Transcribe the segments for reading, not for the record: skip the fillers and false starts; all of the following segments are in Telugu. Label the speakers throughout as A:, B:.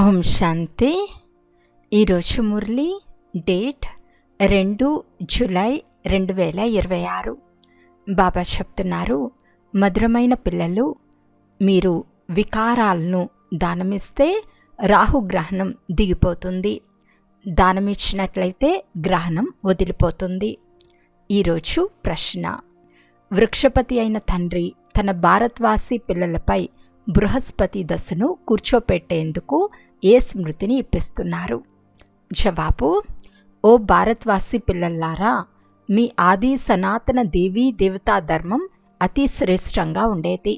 A: ఓం శాంతి. ఈరోజు మురళి డేట్ 2 జూలై 2026. బాబా చెప్తున్నారు, మధురమైన పిల్లలు, మీరు వికారాలను దానమిస్తే రాహుగ్రహణం దిగిపోతుంది. దానమిచ్చినట్లయితే గ్రహణం వదిలిపోతుంది. ఈరోజు ప్రశ్న: వృక్షపతి అయిన తండ్రి తన భారత్వాసి పిల్లలపై బృహస్పతి దశను కూర్చోపెట్టేందుకు ఏ స్మృతిని ఇప్పిస్తున్నారు? జవాబు: ఓ భారత్వాసి పిల్లల్లారా, మీ ఆది సనాతన దేవీ దేవతా ధర్మం అతి శ్రేష్టంగా ఉండేది.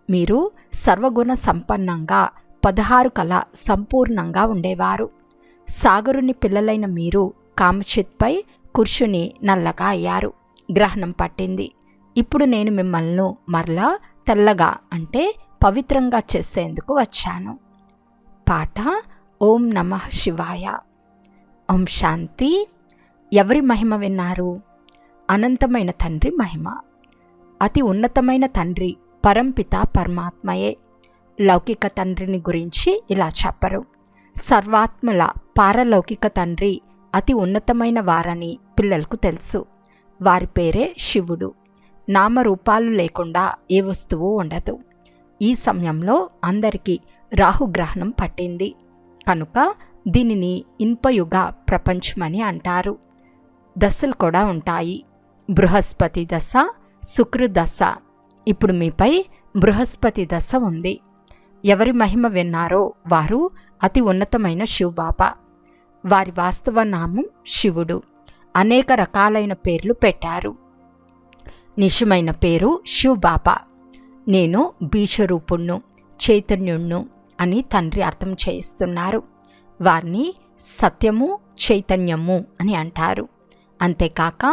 A: మీరు సర్వగుణ సంపన్నంగా 16 కళ సంపూర్ణంగా ఉండేవారు. సాగరుని పిల్లలైన మీరు కామచిత్పై కూర్చుని నల్లగా అయ్యారు. గ్రహణం పట్టింది. ఇప్పుడు నేను మిమ్మల్ని మరలా తెల్లగా అంటే పవిత్రంగా చేసేందుకు వచ్చాను. పాట: ఓం నమః శివాయ. ఓం శాంతి. ఎవరి మహిమ విన్నారు? అనంతమైన తండ్రి మహిమ. అతి ఉన్నతమైన తండ్రి పరంపిత పరమాత్మయే. లౌకిక తండ్రిని గురించి ఇలా చెప్పరు. సర్వాత్మల పారలౌకిక తండ్రి అతి ఉన్నతమైన వారని పిల్లలకు తెలుసు. వారి పేరే శివుడు. నామరూపాలు లేకుండా ఏ వస్తువు ఉండదు. ఈ సమయంలో అందరికీ రాహుగ్రహణం పట్టింది కనుక దీనిని ఇన్పయుగ ప్రపంచమని అంటారు. దశలు కూడా ఉంటాయి. బృహస్పతి దశ, శుక్ర దశ. ఇప్పుడు మీపై బృహస్పతి దశ ఉంది. ఎవరి మహిమ విన్నారో వారు అతి ఉన్నతమైన శివబాబా. వారి వాస్తవ నామం శివుడు. అనేక రకాలైన పేర్లు పెట్టారు. నిజమైన పేరు శివబాబా. నేను బీజరూపుణ్ణు, చైతన్యుణ్ణు అని తండ్రి అర్థం చేయిస్తున్నారు. వారిని సత్యము, చైతన్యము అని అంటారు. అంతేకాక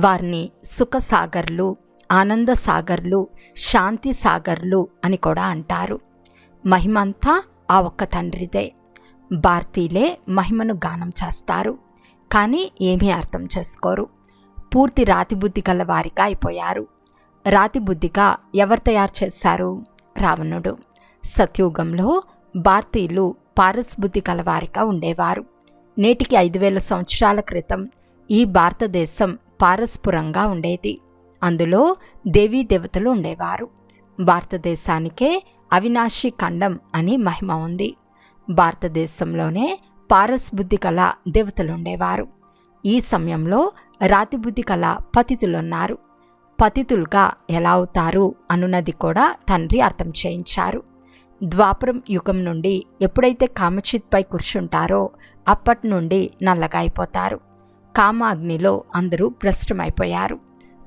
A: వారిని సుఖసాగర్లు, ఆనంద సాగర్లు, శాంతి సాగర్లు అని కూడా అంటారు. మహిమంతా ఆ ఒక్క తండ్రిదే. భారతీయులే మహిమను గానం చేస్తారు, కానీ ఏమీ అర్థం చేసుకోరు. పూర్తి రాతిబుద్ధి గల వారిగా అయిపోయారు. రాతిబుద్ధిగా ఎవరు తయారు చేశారు? రావణుడు. సత్యుగంలో భారతీయులు పారస్బుద్ధి కలవారిగా ఉండేవారు. నేటికి 5000 సంవత్సరాల క్రితం ఈ భారతదేశం పారస్పురంగా ఉండేది. అందులో దేవీ దేవతలు ఉండేవారు. భారతదేశానికే అవినాశి ఖండం అని మహిమ ఉంది. భారతదేశంలోనే పారస్బుద్ధి కల దేవతలు ఉండేవారు. ఈ సమయంలో రాతిబుద్ధి కల పతితులున్నారు. పతితులుగా ఎలా అవుతారు అనున్నది కూడా తండ్రి అర్థం చేయించారు. ద్వాపరం యుగం నుండి ఎప్పుడైతే కామచిత్పై కూర్చుంటారో అప్పటి నుండి నల్లగా అయిపోతారు. కామాగ్నిలో అందరూ భ్రష్టమైపోయారు.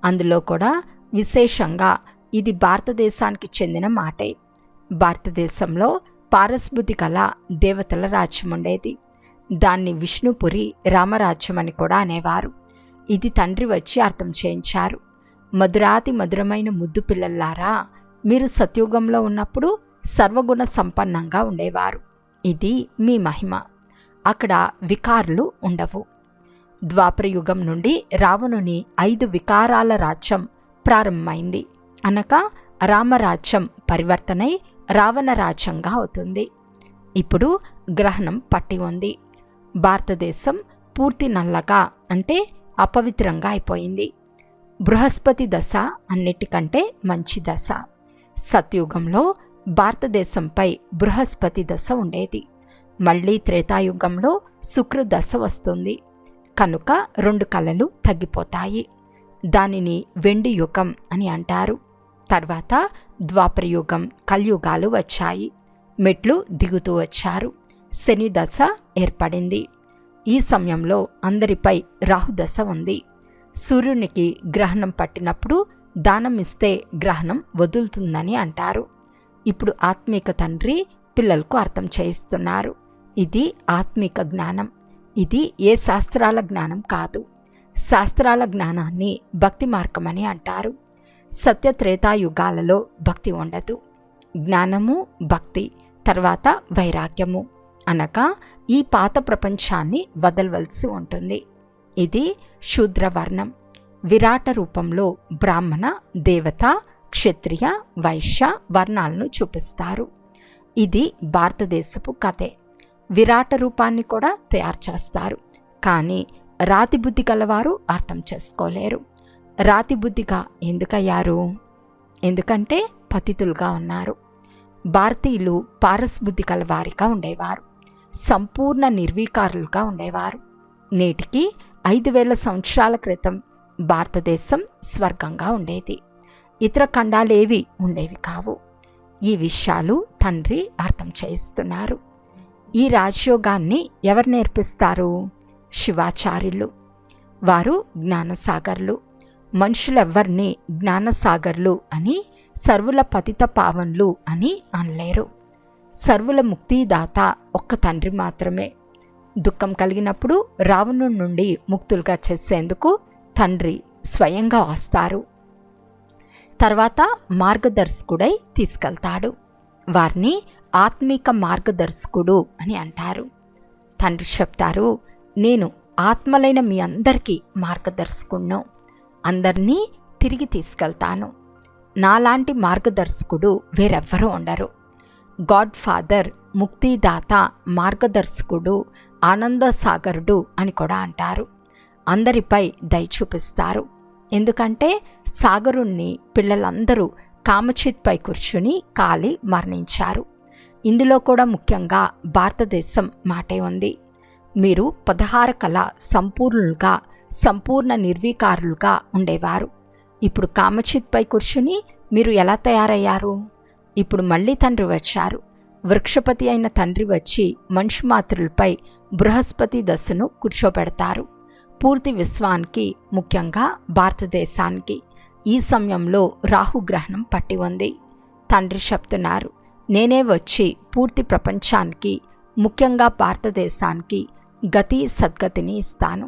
A: అందులో కూడా విశేషంగా ఇది భారతదేశానికి చెందిన మాటే. భారతదేశంలో పారస్బుద్ధి కల దేవతల రాజ్యం ఉండేది. దాన్ని విష్ణుపురి రామరాజ్యం అని కూడా అనేవారు. ఇది తండ్రి వచ్చి అర్థం చేయించారు. మధురాతి మధురమైన ముద్దు పిల్లల్లారా, మీరు సత్యుగంలో ఉన్నప్పుడు సర్వగుణ సంపన్నంగా ఉండేవారు. ఇది మీ మహిమ. అక్కడ వికారులు ఉండవు. ద్వాపరయుగం నుండి రావణుని 5 వికారాల రాజ్యం ప్రారంభమైంది. అనగా రామరాజ్యం పరివర్తనై రావణ రాజ్యంగా అవుతుంది. ఇప్పుడు గ్రహణం పట్టి ఉంది. భారతదేశం పూర్తి నల్లగా అంటే అపవిత్రంగా అయిపోయింది. బృహస్పతి దశ అన్నిటికంటే మంచి దశ. సత్యుగంలో భారతదేశంపై బృహస్పతి దశ ఉండేది. మళ్ళీ త్రేతాయుగంలో శుక్ర దశ వస్తుంది. కనుక 2 కళలు తగ్గిపోతాయి. దానిని వెండి యుగం అని అంటారు. తర్వాత ద్వాపరయుగం, కలియుగాలు వచ్చాయి. మెట్లు దిగుతూ వచ్చారు. శని దశ ఏర్పడింది. ఈ సమయంలో అందరిపై రాహుదశ ఉంది. సూర్యునికి గ్రహణం పట్టినప్పుడు దానం ఇస్తే గ్రహణం వదులుతుందని అంటారు. ఇప్పుడు ఆత్మీక తండ్రి పిల్లలకు అర్థం చేయిస్తున్నారు. ఇది ఆత్మీక జ్ఞానం. ఇది ఏ శాస్త్రాల జ్ఞానం కాదు. శాస్త్రాల జ్ఞానాన్ని భక్తి మార్గమని అంటారు. సత్యత్రేతాయుగాలలో భక్తి ఉండదు. జ్ఞానము, భక్తి, తర్వాత వైరాగ్యము. అనగా ఈ పాత ప్రపంచాన్ని వదలవలసి ఉంటుంది. ఇది శూద్రవర్ణం. విరాట రూపంలో బ్రాహ్మణ, దేవత, క్షత్రియ, వైశ్య వర్ణాలను చూపిస్తారు. ఇది భారతదేశపు కథే. విరాట రూపాన్ని కూడా తయారు చేస్తారు. కానీ రాతి బుద్ధి కలవారు అర్థం చేసుకోలేరు. రాతి బుద్ధిగా ఎందుకయ్యారు? ఎందుకంటే పతితులుగా ఉన్నారు. భారతీయులు పారస్ బుద్ధి కలవారిగా ఉండేవారు, సంపూర్ణ నిర్వీకారులుగా ఉండేవారు. నేటికి 5000 సంవత్సరాల క్రితం భారతదేశం స్వర్గంగా ఉండేది. ఇతర ఖండాలేవి ఉండేవి కావు. ఈ విషయాలు తండ్రి అర్థం చేయిస్తున్నారు. ఈ రాజయోగాన్ని ఎవరు నేర్పిస్తారు? శివాచార్యులు. వారు జ్ఞానసాగర్లు. మనుషులెవ్వరినీ జ్ఞానసాగర్లు అని, సర్వుల పతిత పావన్లు అని అనలేరు. సర్వుల ముక్తిదాత ఒక్క తండ్రి మాత్రమే. దుఃఖం కలిగినప్పుడు రావణుడి నుండి ముక్తులుగా చేసేందుకు తండ్రి స్వయంగా వస్తారు. తర్వాత మార్గదర్శకుడై తీసుకెళ్తాడు. వారిని ఆత్మిక మార్గదర్శకుడు అని అంటారు. తండ్రి చెప్తారు, నేను ఆత్మలైన మీ అందరికీ మార్గదర్శకుడును, అందరినీ తిరిగి తీసుకెళ్తాను. నాలాంటి మార్గదర్శకుడు వేరెవ్వరూ ఉండరు. గాడ్ ఫాదర్, ముక్తిదాత, మార్గదర్శకుడు, ఆనందసాగరుడు అని కూడా అంటారు. అందరిపై దయ చూపిస్తారు. ఎందుకంటే సాగరుణ్ణి పిల్లలందరూ కామచిత్పై కూర్చుని కాలి మరణించారు. ఇందులో కూడా ముఖ్యంగా భారతదేశం మాటే ఉంది. మీరు 16 కళ సంపూర్ణులుగా, సంపూర్ణ నిర్వీకారులుగా ఉండేవారు. ఇప్పుడు కామచిత్పై కూర్చుని మీరు ఎలా తయారయ్యారు? ఇప్పుడు మళ్ళీ తండ్రి వచ్చారు. వృక్షపతి అయిన తండ్రి వచ్చి మనుష్యమాతృలపై బృహస్పతి దశను కూర్చోబెడతారు. పూర్తి విశ్వానికి, ముఖ్యంగా భారతదేశానికి ఈ సమయంలో రాహుగ్రహణం పట్టి ఉంది. తండ్రి చెప్తున్నారు, నేనే వచ్చి పూర్తి ప్రపంచానికి, ముఖ్యంగా భారతదేశానికి గతి సద్గతిని ఇస్తాను.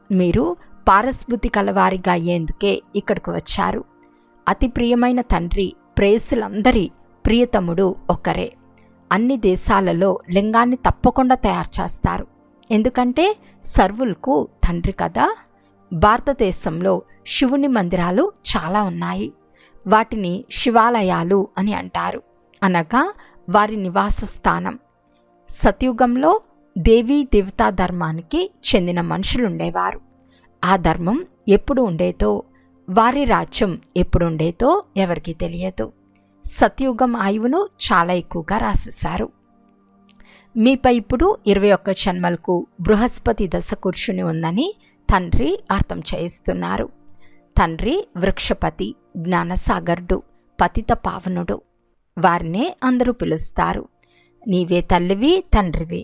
A: మీరు పారస్బుద్ధి కలవారిగా అయ్యేందుకే ఇక్కడికి వచ్చారు. అతి ప్రియమైన తండ్రి ప్రేయసులందరి ప్రియతముడు ఒక్కరే. అన్ని దేశాలలో లింగాన్ని తప్పకుండా తయారు చేస్తారు. ఎందుకంటే సర్వులకు తండ్రి కదా. భారతదేశంలో శివుని మందిరాలు చాలా ఉన్నాయి. వాటిని శివాలయాలు అని అంటారు, అనగా వారి నివాస స్థానం. సత్యుగంలో దేవీ దేవతా ధర్మానికి చెందిన మనుషులుండేవారు. ఆ ధర్మం ఎప్పుడు ఉండేదో, వారి రాజ్యం ఎప్పుడు ఉండేదో ఎవరికీ తెలియదు. సత్యుగం ఆయువును చాలా ఎక్కువగా రాసేశారు. మీపై ఇప్పుడు 21 జన్మలకు బృహస్పతి దశ కూర్చుని ఉందని తండ్రి అర్థం చేయిస్తున్నారు. తండ్రి వృక్షపతి, జ్ఞానసాగరుడు, పతిత పావనుడు. వారినే అందరూ పిలుస్తారు. నీవే తల్లివి, తండ్రివి,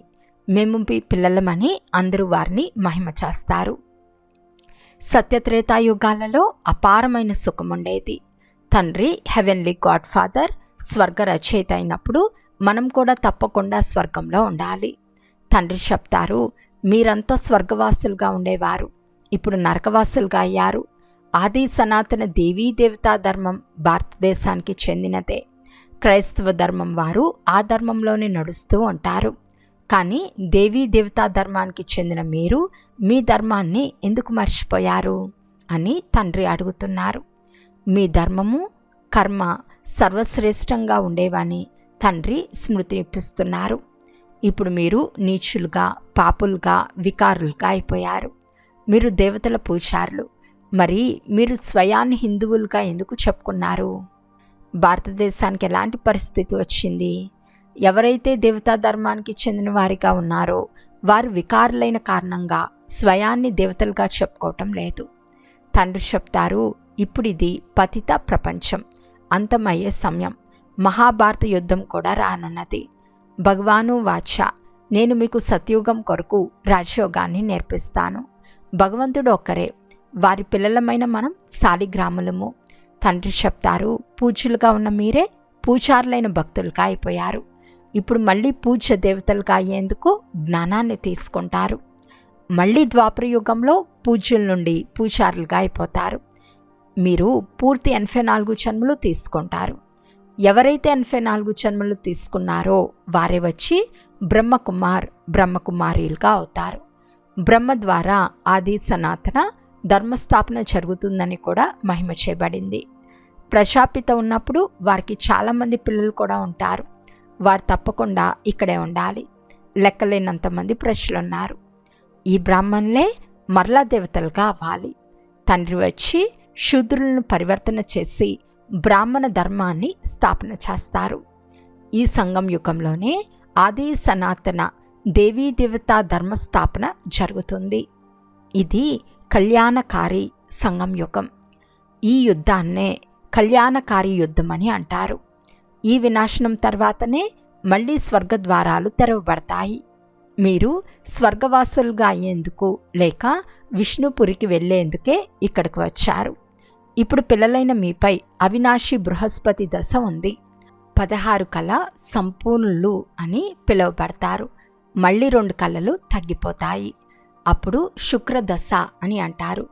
A: మేము మీ పిల్లలమని అందరూ వారిని మహిమ చేస్తారు. సత్యత్రేతాయుగాలలో అపారమైన సుఖముండేది. తండ్రి హెవెన్లీ గాడ్ ఫాదర్, స్వర్గ రచయిత అయినప్పుడు మనం కూడా తప్పకుండా స్వర్గంలో ఉండాలి. తండ్రి చెప్తారు, మీరంతా స్వర్గవాసులుగా ఉండేవారు, ఇప్పుడు నరకవాసులుగా అయ్యారు. ఆది సనాతన దేవీ దేవతా ధర్మం భారతదేశానికి చెందినదే. క్రైస్తవ ధర్మం వారు ఆ ధర్మంలోనే నడుస్తూ ఉంటారు. కానీ దేవీ దేవతా ధర్మానికి చెందిన మీరు మీ ధర్మాన్ని ఎందుకు మర్చిపోయారు అని తండ్రి అడుగుతున్నారు. మీ ధర్మము, కర్మ సర్వశ్రేష్టంగా ఉండేవని తండ్రి స్మృతినిపిస్తున్నారు. ఇప్పుడు మీరు నీచులుగా, పాపులుగా, వికారులుగా అయిపోయారు. మీరు దేవతల పూజారులు. మరి మీరు స్వయాన్ని హిందువులుగా ఎందుకు చెప్పుకున్నారు? భారతదేశానికి ఎలాంటి పరిస్థితి వచ్చింది? ఎవరైతే దేవతా ధర్మానికి చెందిన వారిగా ఉన్నారో వారు వికారులైన కారణంగా స్వయాన్ని దేవతలుగా చెప్పుకోవటం లేదు. తండ్రి చెప్తారు, ఇప్పుడు ఇది పతిత ప్రపంచం, అంతమయ్యే సమయం. మహాభారత యుద్ధం కూడా రానున్నది. భగవాను వాచ, నేను మీకు సత్యుగం కొరకు రాజయోగాన్ని నేర్పిస్తాను. భగవంతుడు ఒక్కరే, వారి పిల్లలమైన మనం శాలిగ్రాములము. తండ్రి చెప్తారు, పూజ్యులుగా ఉన్న మీరే పూజారులైన భక్తులుగా అయిపోయారు. ఇప్పుడు మళ్ళీ పూజ్య దేవతలుగా అయ్యేందుకు జ్ఞానాన్ని తీసుకుంటారు. మళ్ళీ ద్వాపరయుగంలో పూజ్యుల నుండి పూజారులుగా అయిపోతారు. మీరు పూర్తి 84 జన్మలు తీసుకుంటారు. ఎవరైతే 84 జన్మలు తీసుకున్నారో వారే వచ్చి బ్రహ్మకుమారీలుగా అవుతారు. బ్రహ్మ ద్వారా ఆది సనాతన ధర్మస్థాపన జరుగుతుందని కూడా మహిమ చేయబడింది. ప్రజాపిత ఉన్నప్పుడు వారికి చాలామంది పిల్లలు కూడా ఉంటారు. వారు తప్పకుండా ఇక్కడే ఉండాలి. లెక్కలేనంతమంది ప్రజలున్నారు. ఈ బ్రాహ్మణులే మరలా దేవతలుగా అవ్వాలి. తండ్రి వచ్చి శూద్రులను పరివర్తన చేసి బ్రాహ్మణ ధర్మాన్ని స్థాపన చేస్తారు. ఈ సంగం యుగంలోనే ఆది సనాతన దేవీ దేవతా ధర్మస్థాపన జరుగుతుంది. ఇది కళ్యాణకారి సంగం యుగం. ఈ యుద్ధాన్నే కళ్యాణకారి యుద్ధం అని అంటారు. ఈ వినాశనం తర్వాతనే మళ్ళీ స్వర్గద్వారాలు తెరవబడతాయి. మీరు స్వర్గవాసులుగా అయ్యేందుకు లేక విష్ణుపురికి వెళ్ళేందుకే ఇక్కడికి వచ్చారు. ఇప్పుడు పిల్లలైన మీపై అవినాశి బృహస్పతి దశ ఉంది. 16 కళ సంపూర్ణులు అని పిలువబడతారు. మళ్ళీ 2 కళలు తగ్గిపోతాయి. అప్పుడు శుక్రదశ అని అంటారు.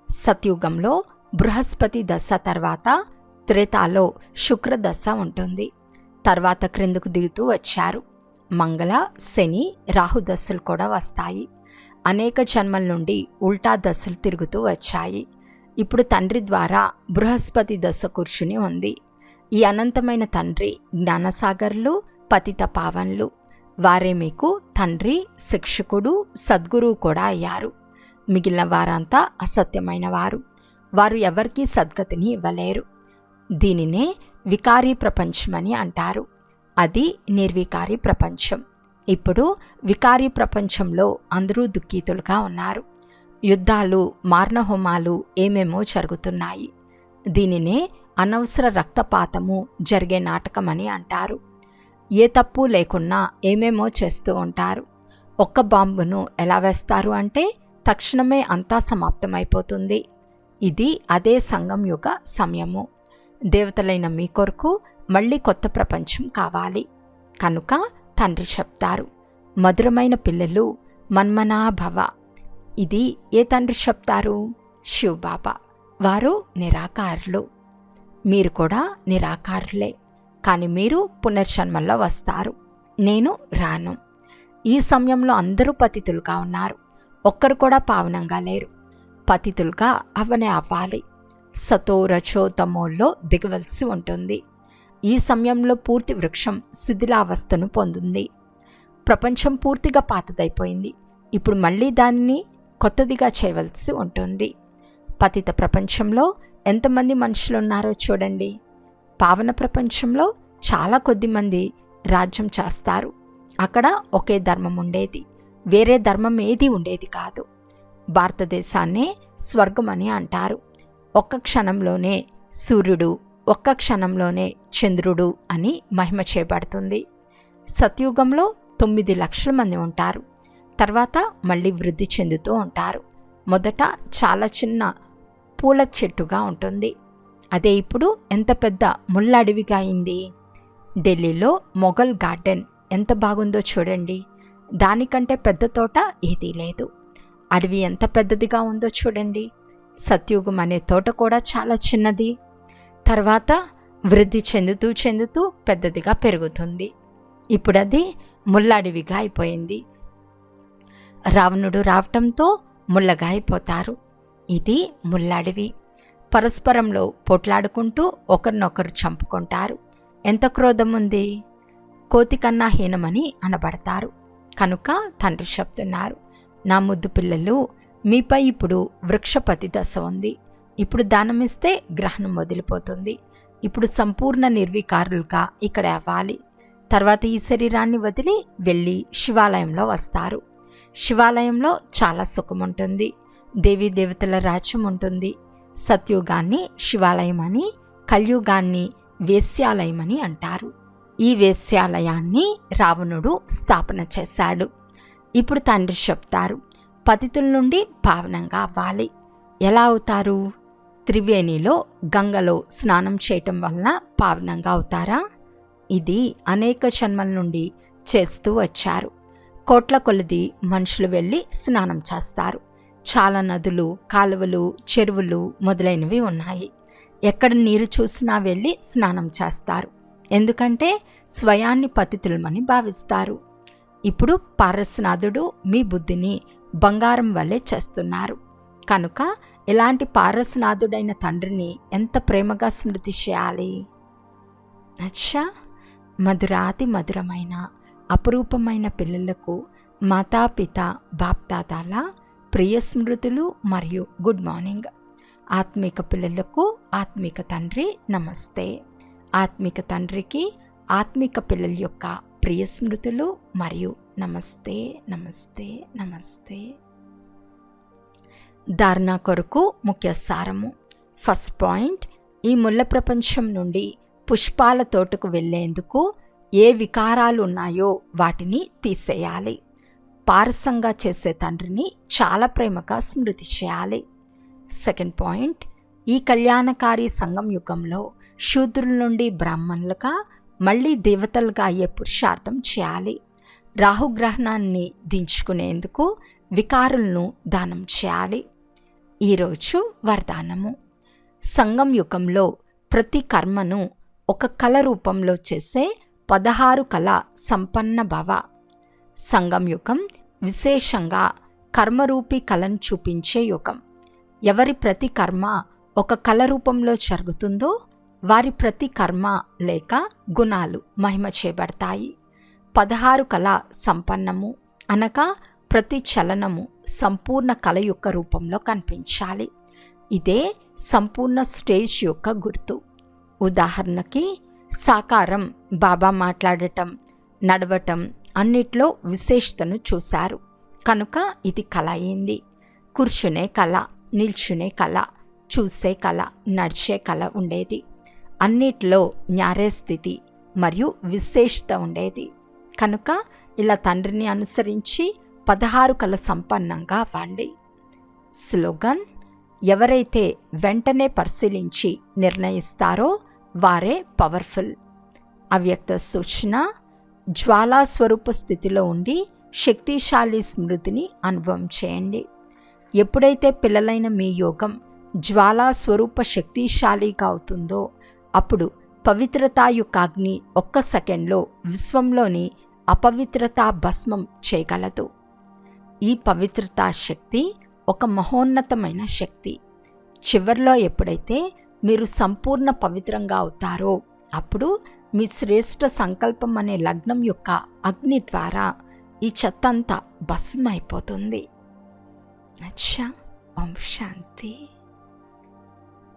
A: సత్యుగంలో బృహస్పతి దశ తర్వాత త్రేతాలో శుక్రదశ ఉంటుంది. తర్వాత క్రిందకు దిగుతూ వచ్చారు. మంగళ, శని, రాహు దశలు కూడా వస్తాయి. అనేక జన్మల నుండి ఉల్టా దశలు తిరుగుతూ వచ్చాయి. ఇప్పుడు తండ్రి ద్వారా బృహస్పతి దశ కూర్చుని ఉంది. ఈ అనంతమైన తండ్రి జ్ఞానసాగర్లు, పతిత పావన్లు. వారే మీకు తండ్రి, శిక్షకుడు, సద్గురువు కూడా అయ్యారు. మిగిలిన వారంతా అసత్యమైన వారు. వారు ఎవరికీ సద్గతిని ఇవ్వలేరు. దీనినే వికారీ ప్రపంచమని అంటారు. అది నిర్వికారి ప్రపంచం. ఇప్పుడు వికారీ ప్రపంచంలో అందరూ దుఃఖితులుగా ఉన్నారు. యుద్ధాలు, మారణహోమాలు ఏమేమో జరుగుతున్నాయి. దీనినే అనవసర రక్తపాతము జరిగే నాటకమని అంటారు. ఏ తప్పు లేకున్నా ఏమేమో చేస్తూ ఉంటారు. ఒక్క బాంబును ఎలా వేస్తారు అంటే తక్షణమే అంతా సమాప్తమైపోతుంది. ఇది అదే సంగం యుగ సమయము. దేవతలైన మీ కొరకు మళ్ళీ కొత్త ప్రపంచం కావాలి. కనుక తండ్రి చెప్తారు, మధురమైన పిల్లలు మన్మనాభవ. ఇది ఏ తండ్రి చెప్తారు? శివబాబా. వారు నిరాకారులు. మీరు కూడా నిరాకారులే. కానీ మీరు పునర్జన్మల్లో వస్తారు. నేను రాను. ఈ సమయంలో అందరూ పతితులుగా ఉన్నారు. ఒక్కరు కూడా పావనంగా లేరు. పతితులుగా అవనే అవ్వాలి. సతో రచో తమోల్లో దిగవలసి ఉంటుంది. ఈ సమయంలో పూర్తి వృక్షం శిథిలావస్థను పొందింది. ప్రపంచం పూర్తిగా పాతదైపోయింది. ఇప్పుడు మళ్ళీ దానిని కొత్తదిగా చేయవలసి ఉంటుంది. పతిత ప్రపంచంలో ఎంతమంది మనుషులున్నారో చూడండి. పావన ప్రపంచంలో చాలా కొద్ది మంది రాజ్యం చేస్తారు. అక్కడ ఒకే ధర్మం ఉండేది. వేరే ధర్మం ఏది ఉండేది కాదు. భారతదేశాన్నే స్వర్గం అని అంటారు. ఒక్క క్షణంలోనే సూర్యుడు, ఒక్క క్షణంలోనే చంద్రుడు అని మహిమ చేయబడుతుంది. సత్యుగంలో 9 లక్షల మంది ఉంటారు. తర్వాత మళ్ళీ వృద్ధి చెందుతూ ఉంటారు. మొదట చాలా చిన్న పూల చెట్టుగా ఉంటుంది. అదే ఇప్పుడు ఎంత పెద్ద ముళ్ళ అడవిగా అయింది. ఢిల్లీలో మొఘల్ గార్డెన్ ఎంత బాగుందో చూడండి. దానికంటే పెద్ద తోట ఏదీ లేదు. అడవి ఎంత పెద్దదిగా ఉందో చూడండి. సత్యుగం అనే తోట కూడా చాలా చిన్నది. తర్వాత వృద్ధి చెందుతూ చెందుతూ పెద్దదిగా పెరుగుతుంది. ఇప్పుడు అది ముళ్ళడివిగా అయిపోయింది. రావణుడు రావటంతో ముళ్ళగా అయిపోతారు. ఇది ముళ్ళడివి. పరస్పరంలో పోట్లాడుకుంటూ ఒకరినొకరు చంపుకుంటారు. ఎంత క్రోధం ఉంది. కోతి కన్నా హీనమని అనబడతారు. కనుక తండ్రి చెప్తున్నారు, నా ముద్దు పిల్లలు, మీపై ఇప్పుడు వృక్షపతి దశ ఉంది. ఇప్పుడు దానమిస్తే గ్రహణం వదిలిపోతుంది. ఇప్పుడు సంపూర్ణ నిర్వికారులుగా ఇక్కడ అవ్వాలి. తర్వాత ఈ శరీరాన్ని వదిలి వెళ్ళి శివాలయంలో వస్తారు. శివాలయంలో చాలా సుఖం ఉంటుంది. దేవీ దేవతల రాజ్యం ఉంటుంది. సత్యుగాన్ని శివాలయం అని, కలియుగాన్ని వేశ్యాలయం అని అంటారు. ఈ వేశ్యాలయాన్ని రావణుడు స్థాపన చేశాడు. ఇప్పుడు తండ్రి చెప్తారు, పతితుల నుండి పావనంగా అవ్వాలి. ఎలా అవుతారు? త్రివేణిలో గంగలో స్నానం చేయటం వలన పావనంగా అవుతారా? ఇది అనేక జన్మల నుండి చేస్తూ వచ్చారు. కోట్ల కొలది మనుషులు వెళ్ళి స్నానం చేస్తారు. చాలా నదులు, కాలువలు, చెరువులు మొదలైనవి ఉన్నాయి. ఎక్కడ నీరు చూసినా వెళ్ళి స్నానం చేస్తారు. ఎందుకంటే స్వయాన్ని పతితులమని భావిస్తారు. ఇప్పుడు పారస్నాథుడు మీ బుద్ధిని బంగారం వల్లే చేస్తున్నారు. కనుక ఇలాంటి పారస్నాథుడైన తండ్రిని ఎంత ప్రేమగా స్మృతి చేయాలి. అచ్చా, మధురాతి మధురమైన అపురూపమైన పిల్లలకు మాతాపిత బాప్దాదాల ప్రియ స్మృతులు మరియు గుడ్ మార్నింగ్. ఆత్మిక పిల్లలకు ఆత్మిక తండ్రి నమస్తే. ఆత్మిక తండ్రికి ఆత్మిక పిల్లల యొక్క ప్రియ స్మృతులు మరియు నమస్తే నమస్తే నమస్తే. ధారణ కొరకు ముఖ్య సారము. ఫస్ట్ పాయింట్, ఈ ముళ్ళ ప్రపంచం నుండి పుష్పాల తోటకు వెళ్ళేందుకు ఏ వికారాలు ఉన్నాయో వాటిని తీసేయాలి. పారసంగా చేసే తండ్రిని చాలా ప్రేమగా స్మృతి చేయాలి. సెకండ్ పాయింట్, ఈ కళ్యాణకారి సంగం యుగంలో శూద్రుల నుండి బ్రాహ్మణులుగా మళ్ళీ దేవతలుగా అయ్యే పురుషార్థం చేయాలి. రాహుగ్రహణాన్ని దించుకునేందుకు వికారులను దానం చేయాలి. ఈరోజు వరదానము. సంగం యుగంలో ప్రతి కర్మను ఒక కళ రూపంలో చేసే 16 కళ సంపన్న భవ. సంగం యుగం విశేషంగా కర్మరూపీ కళను చూపించే యుగం. ఎవరి ప్రతి కర్మ ఒక కళ రూపంలో జరుగుతుందో వారి ప్రతి కర్మ లేక గుణాలు మహిమ చేయబడతాయి. 16 కళ సంపన్నము అనగా ప్రతి చలనము సంపూర్ణ కళ యొక్క రూపంలో కనిపించాలి. ఇదే సంపూర్ణ స్టేజ్ యొక్క గుర్తు. ఉదాహరణకి సాకారం బాబా మాట్లాడటం, నడవటం అన్నిట్లో విశేషతను చూశారు కనుక ఇది కళ అయింది. కూర్చునే కళ, నిల్చునే కళ, చూసే కళ, నడిచే కళ ఉండేది. అన్నిట్లో న్యారే స్థితి మరియు విశేషత ఉండేది కనుక ఇలా తండ్రిని అనుసరించి 16 కళ సంపన్నంగా అవ్వండి. స్లోగన్: ఎవరైతే వెంటనే పరిశీలించి నిర్ణయిస్తారో వారే పవర్ఫుల్. అవ్యక్త సూచన: జ్వాలా స్వరూప స్థితిలో ఉండి శక్తిశాలి స్మృతిని అనుభవం చేయండి. ఎప్పుడైతే పిల్లలైన మీ యోగం జ్వాలా స్వరూప శక్తిశాలిగా అవుతుందో అప్పుడు పవిత్రతా యొక్క అగ్ని ఒక్క సెకండ్లో విశ్వంలోని అపవిత్రతా భస్మం చేయగలదు. ఈ పవిత్రతా శక్తి ఒక మహోన్నతమైన శక్తి. చివర్లో ఎప్పుడైతే మీరు సంపూర్ణ పవిత్రంగా అవుతారో అప్పుడు మీ శ్రేష్ఠ సంకల్పం అనే లగ్నం యొక్క అగ్ని ద్వారా ఈ చెత్తంతా భస్మం అయిపోతుంది. అచ్చా, ఓం శాంతి.